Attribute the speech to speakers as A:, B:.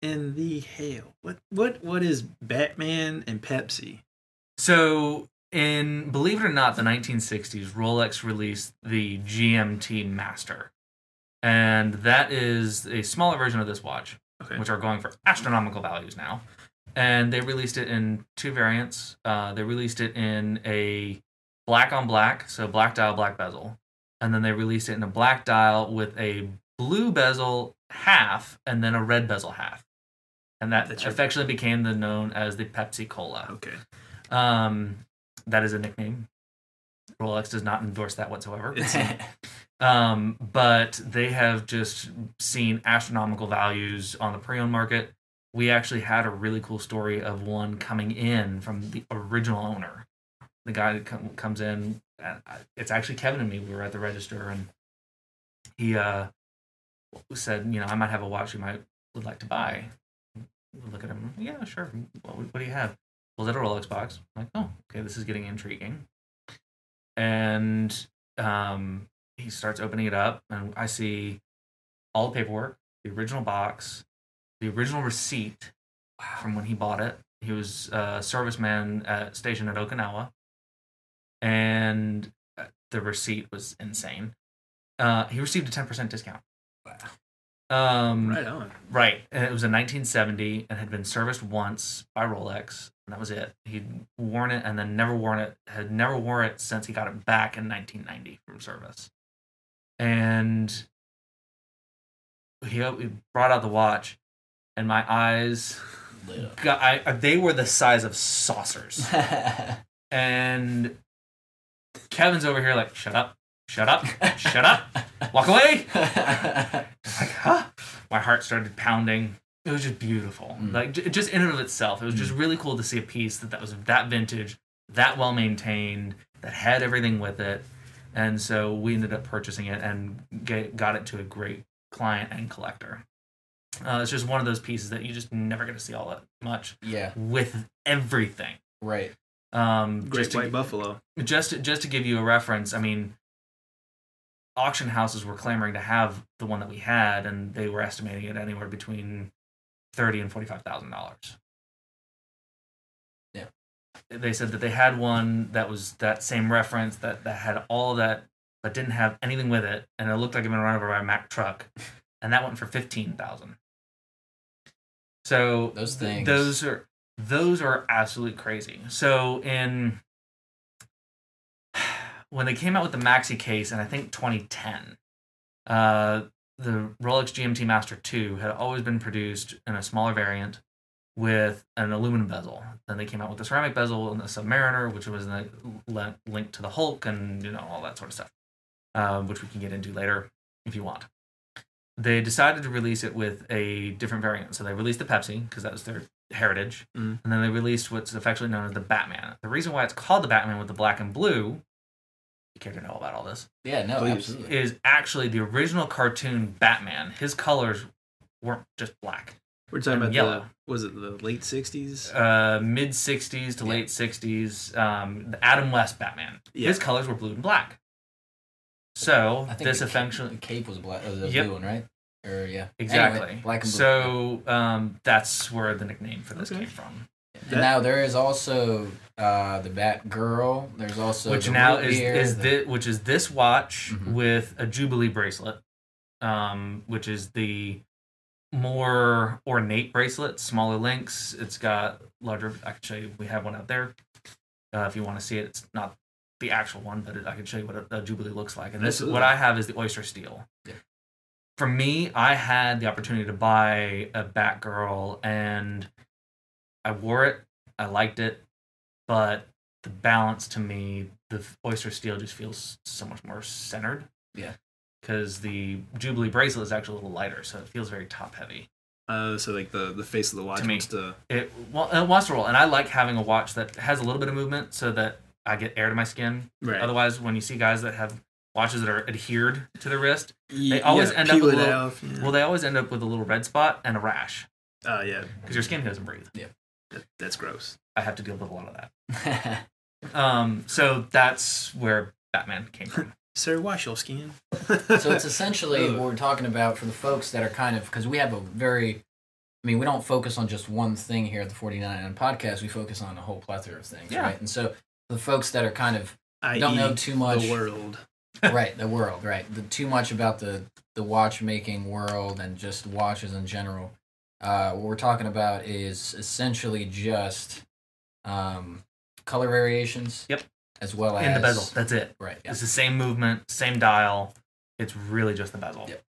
A: in the hell? What is Batman and Pepsi?
B: So, believe it or not, the 1960s, Rolex released the GMT Master. And that is a smaller version of this watch, which are going for astronomical values now. And they released it in two variants. They released it in a black on black, so black dial, black bezel. And then they released it in a black dial with a blue bezel half and then a red bezel half. And that affectionately became known as the Pepsi Cola.
A: Okay.
B: That is a nickname. Rolex does not endorse that whatsoever. But they have just seen astronomical values on the pre-owned market. We actually had a really cool story of one coming in from the original owner. The guy that comes in, it's actually Kevin and me. We were at the register, and he said, I might have a watch you would like to buy. Look at him. Yeah, sure. What do you have? Pulls out a Rolex box. I'm like, oh, okay, this is getting intriguing. And he starts opening it up, and I see all the paperwork, the original box, the original receipt from when he bought it. He was a serviceman stationed at Okinawa, and the receipt was insane. He received a 10% discount.
A: Wow. Right on.
B: Right. And it was in 1970 and had been serviced once by Rolex, and that was it. He'd worn it and then never worn it, had never worn it since he got it back in 1990 from service. And he brought out the watch, and my eyes, they were the size of saucers. And Kevin's over here like, shut up, shut up, shut up, walk away. Like, huh? My heart started pounding. It was just beautiful. Like, just in and of itself, it was just really cool to see a piece that was that vintage, that well maintained, that had everything with it. And so we ended up purchasing it and got it to a great client and collector. It's just one of those pieces that you just never get to see all that much.
C: Yeah.
B: With everything.
C: Right.
A: Great White Buffalo.
B: Just to give you a reference, I mean, auction houses were clamoring to have the one that we had, and they were estimating it anywhere between $30,000 and $45,000.
C: Yeah.
B: They said that they had one that was that same reference that had all that, but didn't have anything with it, and it looked like it had been run over by a Mack truck, and that went for $15,000. So
C: those things,
B: those are absolutely crazy. So when they came out with the Maxi case in, I think, 2010, the Rolex GMT Master 2 had always been produced in a smaller variant with an aluminum bezel. Then they came out with the ceramic bezel and the Submariner, which was linked to the Hulk and all that sort of stuff, which we can get into later if you want. They decided to release it with a different variant. So they released the Pepsi, because that was their heritage. And then they released what's affectionately known as the Batman. The reason why it's called the Batman with the black and blue, you care to know about all this?
C: Yeah, no,
A: Please.
C: Absolutely.
B: Is actually the original cartoon Batman. His colors weren't just black.
A: We're talking about
B: yellow.
A: Was it the late 60s?
B: Mid 60s to late 60s. The Adam West Batman.
A: Yeah.
B: His colors were blue and black. So
C: I think
B: this
C: the
B: affectionately
C: cape was black, the blue one, right? Or yeah,
B: exactly.
C: Anyway, black and blue.
B: So that's where the nickname for this came from.
C: And now there is also the Batgirl. There's also
B: which
C: the
B: now
C: which
B: is this watch with a Jubilee bracelet, which is the more ornate bracelet, smaller links. It's got larger. I can show you. We have one out there. If you want to see it, it's not the actual one, but I can show you what a Jubilee looks like. And this is what I have is the Oyster Steel.
C: Yeah.
B: For me, I had the opportunity to buy a Batgirl, and I wore it. I liked it, but the balance to me, the Oyster Steel just feels so much more centered.
C: Yeah.
B: Because the Jubilee bracelet is actually a little lighter, so it feels very top heavy.
A: So like the face of the watch wants to...
B: It wants to roll, and I like having a watch that has a little bit of movement so that I get air to my skin.
A: Right.
B: Otherwise, when you see guys that have watches that are adhered to the wrist, they always end up with they always end up with a little red spot and a rash.
A: Yeah.
B: Because your skin doesn't breathe.
C: Yeah.
A: That's gross.
B: I have to deal with a lot of that. So that's where Batman came from.
A: Sir, wash your skin.
C: So it's essentially what we're talking about for the folks that are kind of, because we have a very I mean, we don't focus on just one thing here at the 49 podcast. We focus on a whole plethora of things,
B: Yeah.
C: right? And so the folks that are kind of
A: I.e.
C: don't know too much,
A: the world.
C: right? The world, right? Too much about the watchmaking world and just watches in general. What we're talking about is essentially just color variations.
B: Yep.
C: As well as
B: In the bezel. That's it.
C: Right. Yeah.
B: It's the same movement, same dial. It's really just the bezel.
C: Yep.